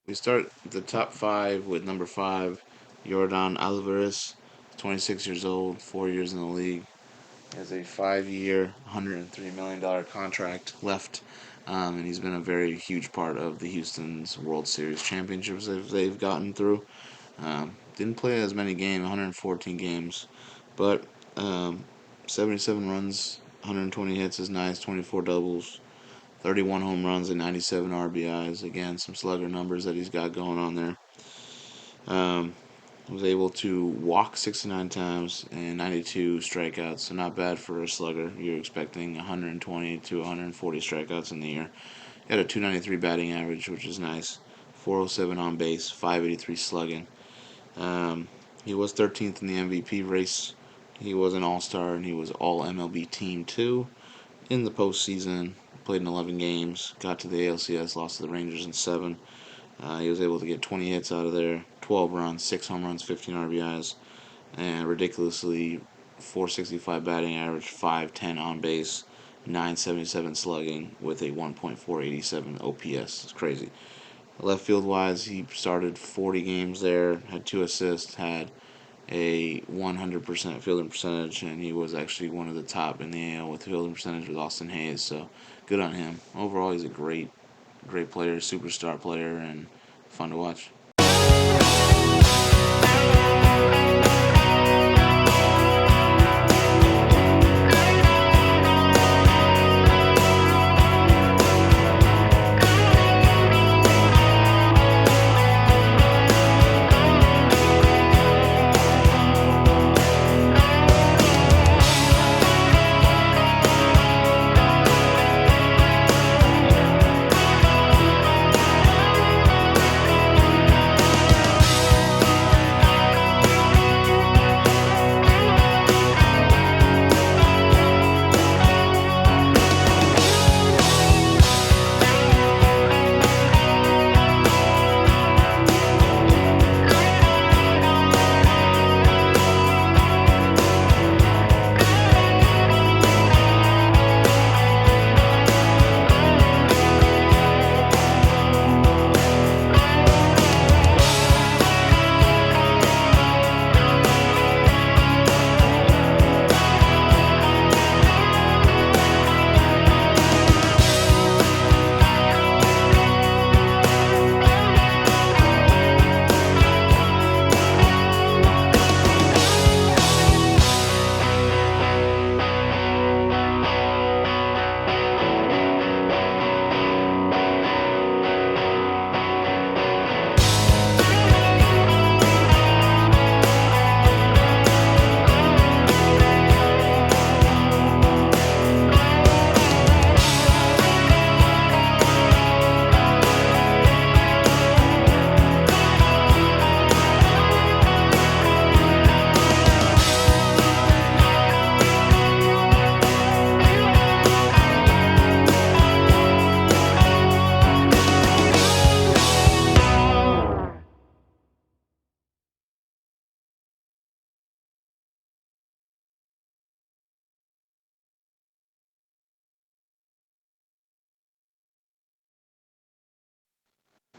We start the top five with number five, Yordan Alvarez, 26 years old, 4 years in the league. He has a 5 year, $103 million contract left, and he's been a very huge part of the Houston's World Series championships that they've gotten through. Didn't play as many games, 114 games, but 77 runs, 120 hits is nice, 24 doubles, 31 home runs, and 97 RBIs. Again, some slugger numbers that he's got going on there. Um, was able to walk 69 times and 92 strikeouts, so not bad for a slugger. You're expecting 120 to 140 strikeouts in the year. He had a 293 batting average, which is nice. 407 on base, 583 slugging. Um, he was 13th in the MVP race. He was an All Star and he was All MLB Team 2 in the postseason. Played in 11 games, got to the ALCS, lost to the Rangers in 7. He was able to get 20 hits out of there, 12 runs, 6 home runs, 15 RBIs, and ridiculously 465 batting average, 510 on base, 977 slugging with a 1.487 OPS. It's crazy. Left field wise, he started 40 games there, had 2 assists, had a 100% fielding percentage, and he was actually one of the top in the AL with fielding percentage with Austin Hayes. So good on him. Overall, he's a great player, superstar player, and fun to watch.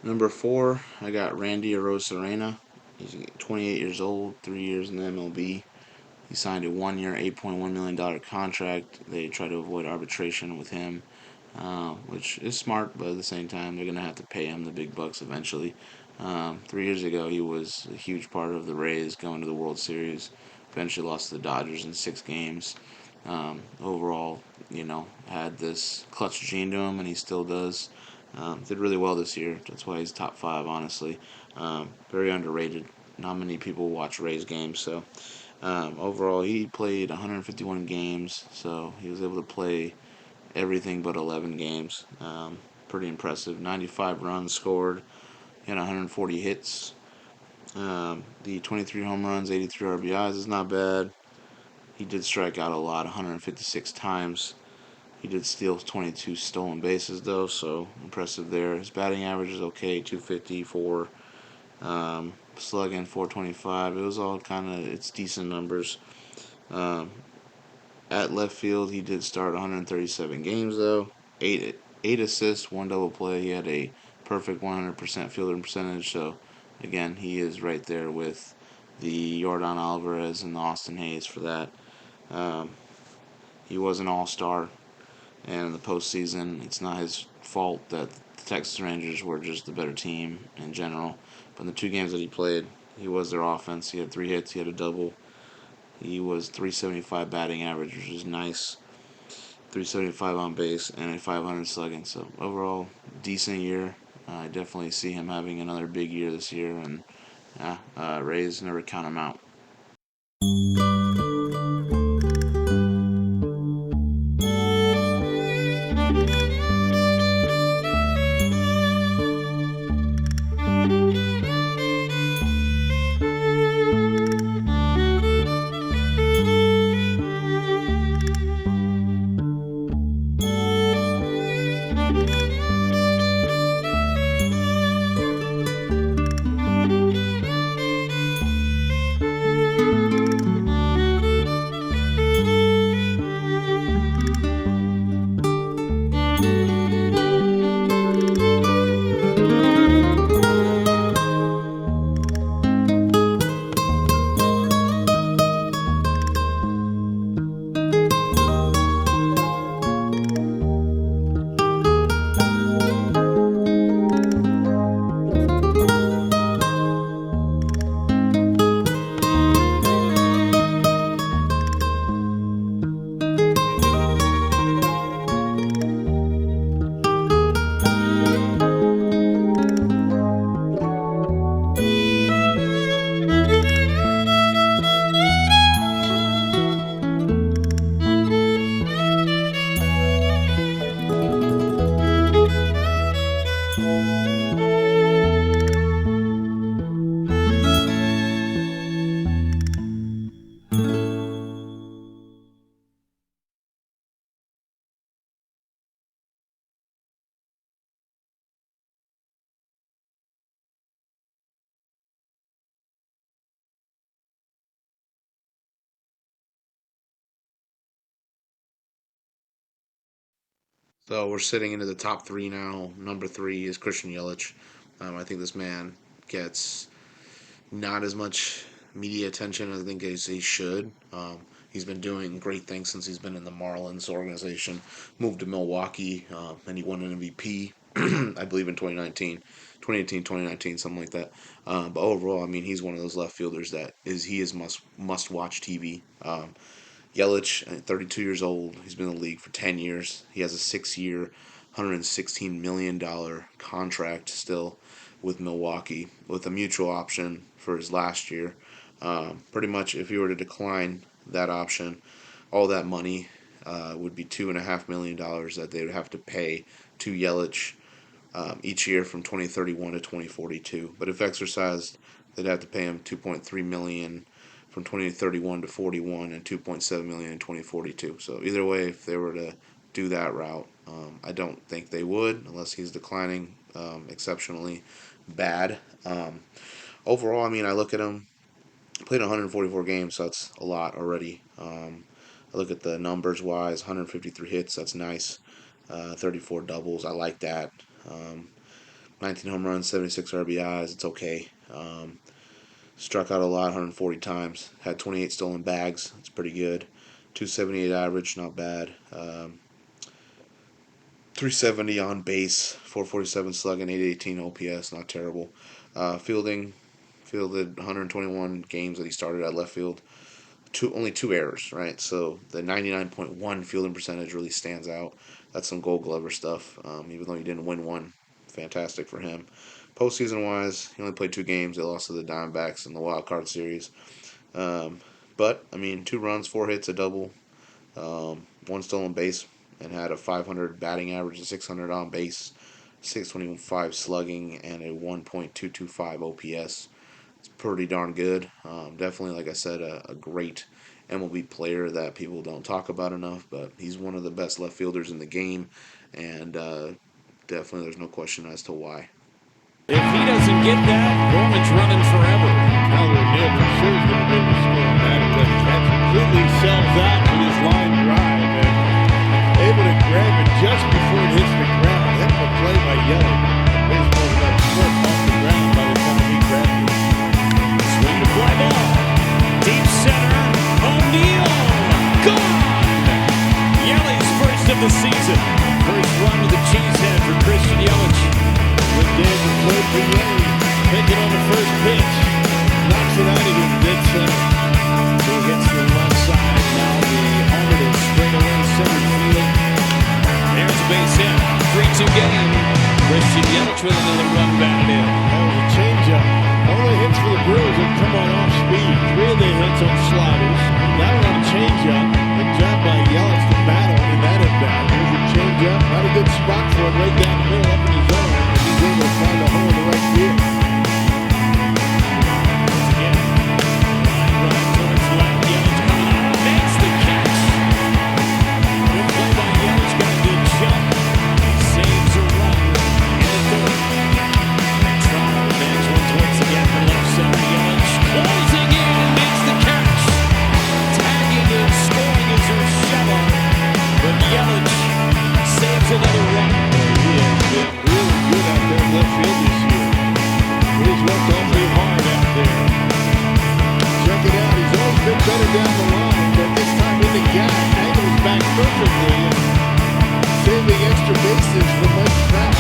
Number four, I got Randy Arozarena. He's 28 years old, 3 years in the MLB. He signed a 1 year, $8.1 million contract. They try to avoid arbitration with him, which is smart, but at the same time, they're going to have to pay him the big bucks eventually. 3 years ago, he was a huge part of the Rays going to the World Series. Eventually lost to the Dodgers in 6 games. Overall, had this clutch gene to him, and he still does. Did really well this year. That's why he's top five, honestly. Very underrated. Not many people watch Rays games, so overall, he played 151 games, so he was able to play everything but 11 games. Pretty impressive. 95 runs scored, he had 140 hits. The 23 home runs, 83 RBIs is not bad. He did strike out a lot, 156 times. He did steal 22 stolen bases, though, so impressive there. His batting average is okay, 254. Slugging 425. It was all kind of it's decent numbers. Um, at left field, he did start 137 games though. Eight assists, one double play. He had a perfect 100% fielding percentage. So, again, he is right there with the Yordan Alvarez and the Austin Hayes for that. Um, he was an all-star, and in the postseason, it's not his fault that the Texas Rangers were just the better team in general. But in the 2 games that he played, he was their offense. He had 3 hits, he had a double. He was 375 batting average, which is nice. 375 on base and a 500 slugging. So overall, decent year. I definitely see him having another big year this year, and Rays never count him out. So we're sitting into the top 3 now. Number 3 is Christian Yelich. I think this man gets not as much media attention as I think as he should. He's been doing great things since he's been in the Marlins organization. Moved to Milwaukee, and he won an MVP, I believe, in 2018, 2019, something like that. But overall, I mean, he's one of those left fielders that is must watch TV. Yelich, 32 years old. He's been in the league for 10 years. He has a 6-year, $116 million contract still with Milwaukee, with a mutual option for his last year. Pretty much, if he were to decline that option, all that money would be $2.5 million that they would have to pay to Yelich each year from 2031 to 2042. But if exercised, they'd have to pay him 2.3 million from 2031 to 41 and 2.7 million in 2042. So either way, if they were to do that route, I don't think they would unless he's declining exceptionally bad. Overall, I mean, I look at him. Played 144 games, so that's a lot already. I look at the numbers wise, 153 hits, that's nice. 34 doubles, I like that. 19 home runs, 76 RBIs, it's okay. Struck out a lot, 140 times. Had 28 stolen bags, it's pretty good. 278 average, not bad. 370 on base, 447 slugging, 818 OPS, not terrible. Fielded 121 games that he started at left field. Only 2 errors, right? So the 99.1 fielding percentage really stands out. That's some Gold Glover stuff. Even though he didn't win one, fantastic for him. Postseason wise, he only played 2 games. They lost to the Diamondbacks in the wild card series. But I mean, 2 runs, 4 hits, a double, 1 stolen base, and had a 500 batting average, a 600 on base, 625 slugging, and a 1.225 OPS. It's pretty darn good. Definitely, like I said, a great MLB player that people don't talk about enough, but he's one of the best left fielders in the game, and definitely there's no question as to why. If he doesn't get that, Gorman's running forever. Tyler Hill for sure is going to be able to score on that. That completely sells out to his line drive and able to grab it just before it hits the ground. Hit the play by Yelich. got angles back perfectly, saving extra bases for Mike Trout.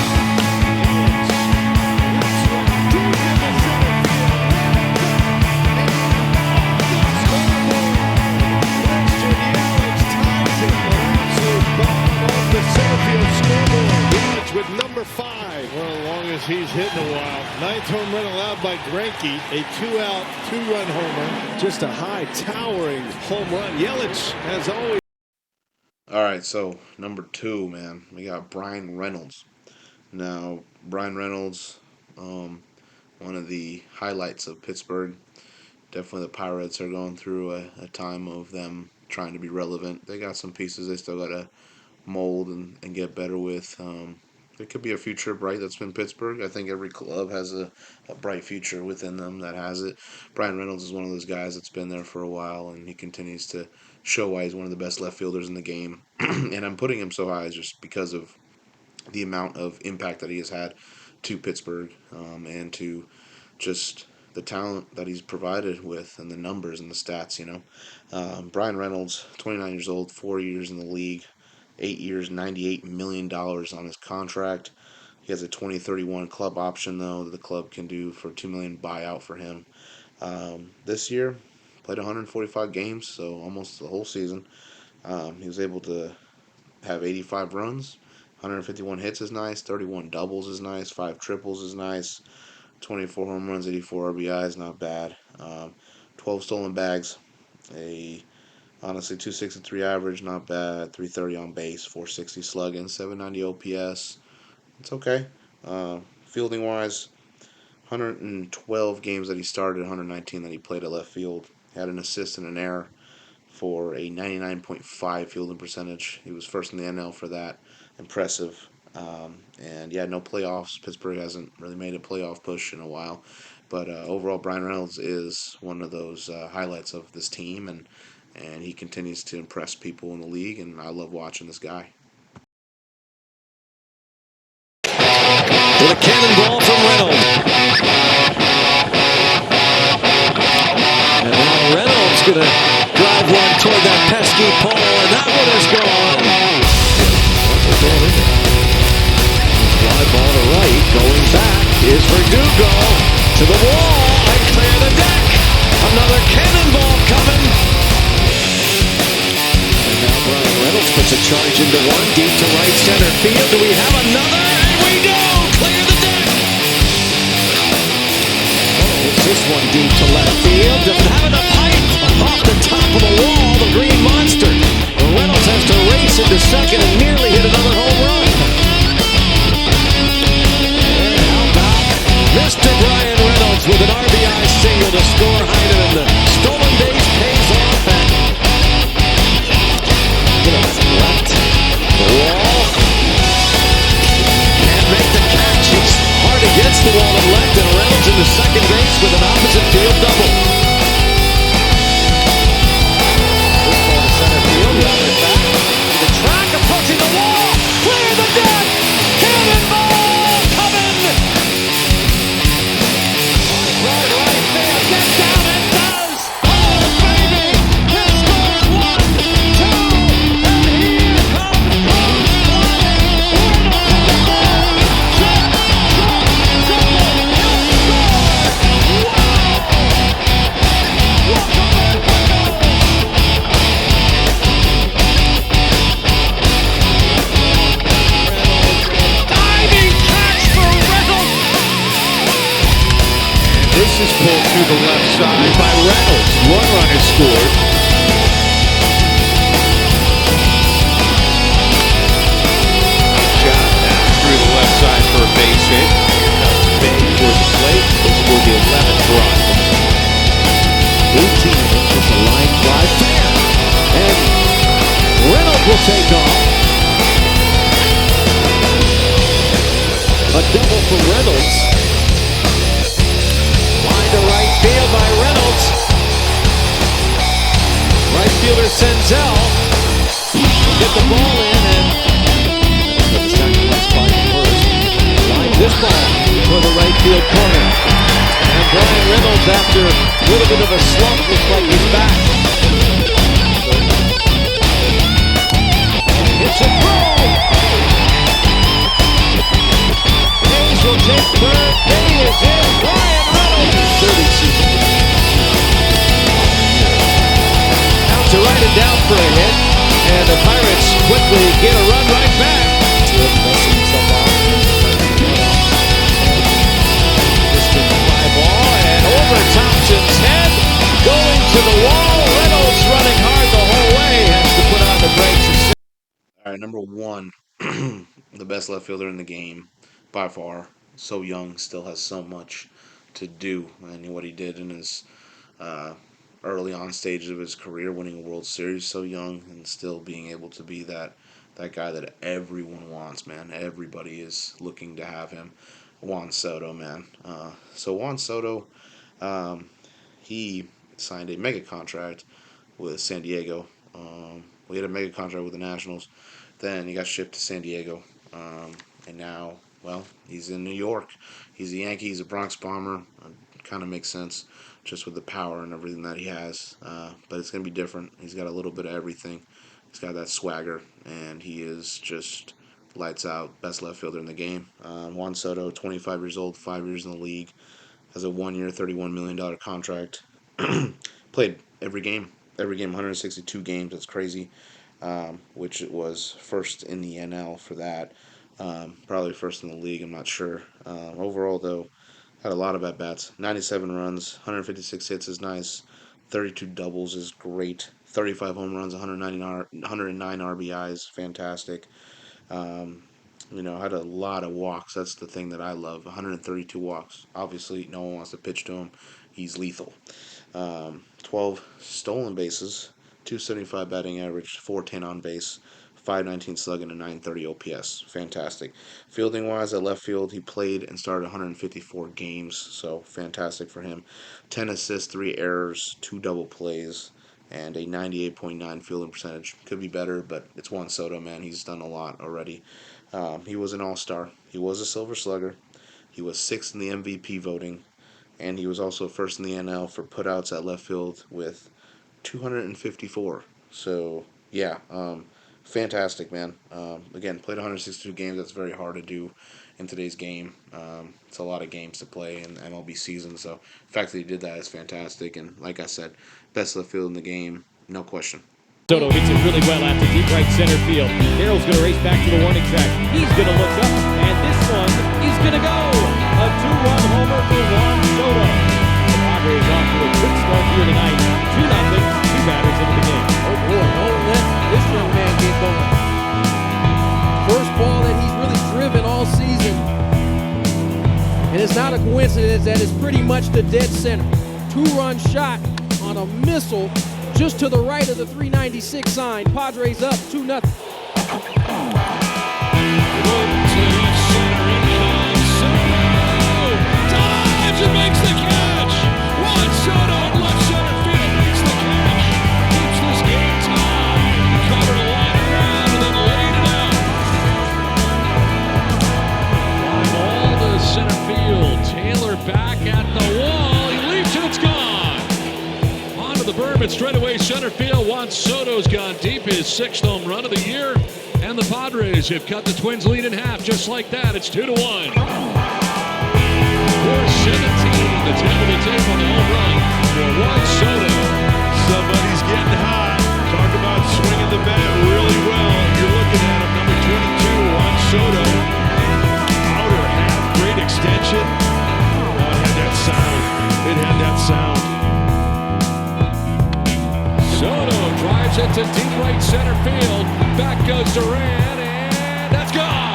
With number 5. Well, as long as he's hitting a while. 9th home run allowed by Greinke. A 2-out, 2-run homer. Just a high, towering home run. Yelich, as always. All right, so number 2, man, we got Bryan Reynolds. Now, Bryan Reynolds, one of the highlights of Pittsburgh. Definitely the Pirates are going through a time of them trying to be relevant. They got some pieces they still got to mold and get better with. There could be a future bright that's been Pittsburgh. I think every club has a bright future within them that has it. Bryan Reynolds is one of those guys that's been there for a while, and he continues to show why he's one of the best left fielders in the game. And I'm putting him so high just because of the amount of impact that he has had to Pittsburgh, and to just the talent that he's provided with and the numbers and the stats, Bryan Reynolds, 29 years old, 4 years in the league, 8 years, $98 million on his contract. He has a 2031 club option, though, that the club can do for $2 million buyout for him. This year, played 145 games, so almost the whole season. He was able to have 85 runs, 151 hits is nice, 31 doubles is nice, 5 triples is nice, 24 home runs, 84 RBIs, not bad. 12 stolen bags, honestly, 263 average, not bad. 330 on base, 460 slugging, 790 OPS. It's okay. Fielding wise, 112 games that he started, 119 that he played at left field. Had an assist and an error for a 99.5 fielding percentage. He was first in the NL for that. Impressive. And yeah, no playoffs. Pittsburgh hasn't really made a playoff push in a while. But overall, Bryan Reynolds is one of those highlights of this team, and he continues to impress people in the league, and I love watching this guy. With a cannonball from Reynolds. And now Reynolds going to drive one toward that pesky pole, and that one is gone. Fly ball to right, going back is Verdugo to the wall and clear the deck. Another cannonball coming. And now Bryan Reynolds puts a charge into one, deep to right center field. Do we have another? And we do! Clear the deck! Hits this one deep to left field. Doesn't have enough height. Off the top of the wall, the green monster. Reynolds has to race into second and nearly hit another home run. And how about Mr. Bryan Reynolds with an RBI single to score Heiner, and the stolen base pays off. And left the wall. Can't make the catch. It's hard against the wall and left, and Reynolds into second base with an opposite field double. This ball to center field. Robert back to the track, approaching the wall. Clear the deck. Cannonball coming. Right field. Get down and does. Oh, baby. This scores 1, 2, and here comes Reynolds. This is pulled to the left side by Reynolds. 1 run is scored. Shot down through the left side for a base hit. Comes big toward the plate. This will be 11th run. 18 of them with the line drive fair. And Reynolds will take off. A double for Reynolds. Line to right field by Reynolds. Right fielder Senzel will get the ball in, and the sacrifice by first. Line this ball for the right field corner. And Bryan Reynolds, after a little bit of a slump, looks like he's back. for a hit, and the Pirates quickly get a run right back. Distant fly ball, and over Thompson's head, going to the wall. Reynolds running hard the whole way, has to put on the brakes. All right, number one, the best left fielder in the game by far. So young, still has so much to do. And what he did in his uh, early on stages of his career, winning a World Series so young and still being able to be that guy that everyone wants, man. Everybody is looking to have him. Juan Soto, man. So Juan Soto, um, he signed a mega contract with San Diego. We had a mega contract with the Nationals. Then he got shipped to San Diego. And now, well, he's in New York. He's a Yankee. He's a Bronx Bomber. Kind of makes sense just with the power and everything that he has. But it's going to be different. He's got a little bit of everything. He's got that swagger, and he is just lights out. Best left fielder in the game. Juan Soto, 25 years old, 5 years in the league, has a 1-year, $31 million contract. Played every game, 162 games. That's crazy. Which it was first in the NL for that. Probably first in the league, I'm not sure. Overall, though, had a lot of at-bats. 97 runs, 156 hits is nice. 32 doubles is great. 35 home runs, 109 RBIs, fantastic. Had a lot of walks. That's the thing that I love. 132 walks. Obviously, no one wants to pitch to him. He's lethal. 12 stolen bases, 275 batting average, 410 on base, 519 slugging, and 930 OPS. Fantastic. Fielding wise, at left field, he played and started 154 games, so fantastic for him. 10 assists, 3 errors, 2 double plays, and a 98.9 fielding percentage. Could be better, but it's Juan Soto, man. He's done a lot already. He was an all-star. He was a Silver Slugger. He was 6th in the MVP voting. And he was also first in the NL for putouts at left field with 254. So, yeah, fantastic, man. Again, played 162 games. That's very hard to do in today's game. It's a lot of games to play in the MLB season. So, the fact that he did that is fantastic. And like I said, best left field in the game, no question. Soto hits it really well out to deep right center field. Daryl's going to race back to the warning track. He's going to look up, and this one is going to go. A 2-run homer for Juan Soto. The Padres off to a quick start here tonight. 2-0, 2 batters into the game. Oh boy, don't let this young man get going. First ball that he's really driven all season. And it's not a coincidence that it's pretty much the dead center. 2-run shot on a missile just to the right of the 396 sign. Padres up 2-0. And makes the catch. Juan Soto in left center field makes the catch. Keeps this game tied. Covered a line around and then laid it out. Fly ball to center field. Taylor back at the wall. He leaps and it's gone. Onto the berm and straightaway center field. Juan Soto's gone deep. His 6th home run of the year. And the Padres have cut the Twins' lead in half just like that. It's 2-1. 4-17, the top of the tape on the home run for Juan Soto. Somebody's getting hot. Talk about swinging the bat really well. You're looking at him, number 22, Juan Soto. Outer half, great extension. Oh, it had that sound. It had that sound. Soto drives it to deep right center field. Back goes Duran, and that's gone.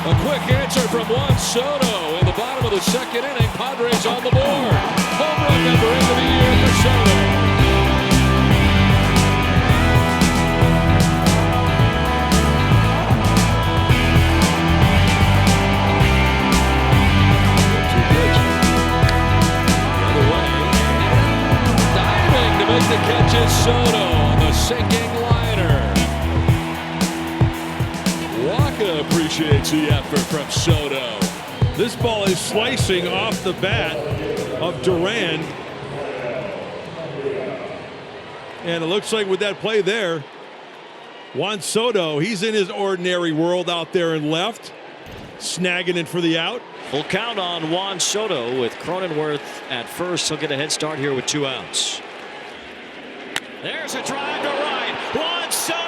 A quick answer from Juan Soto in the bottom of the 2nd inning. Padres on the board. Home run number 8 of the year for Soto. Too good. The other way. Diving to make the catch is Soto on the sinking liner. Appreciates the effort from Soto. This ball is slicing off the bat of Duran. And it looks like with that play there, Juan Soto, he's in his ordinary world out there in left, snagging it for the out. Full count on Juan Soto with Cronenworth at first. He'll get a head start here with 2 outs. There's a drive to right. Juan Soto.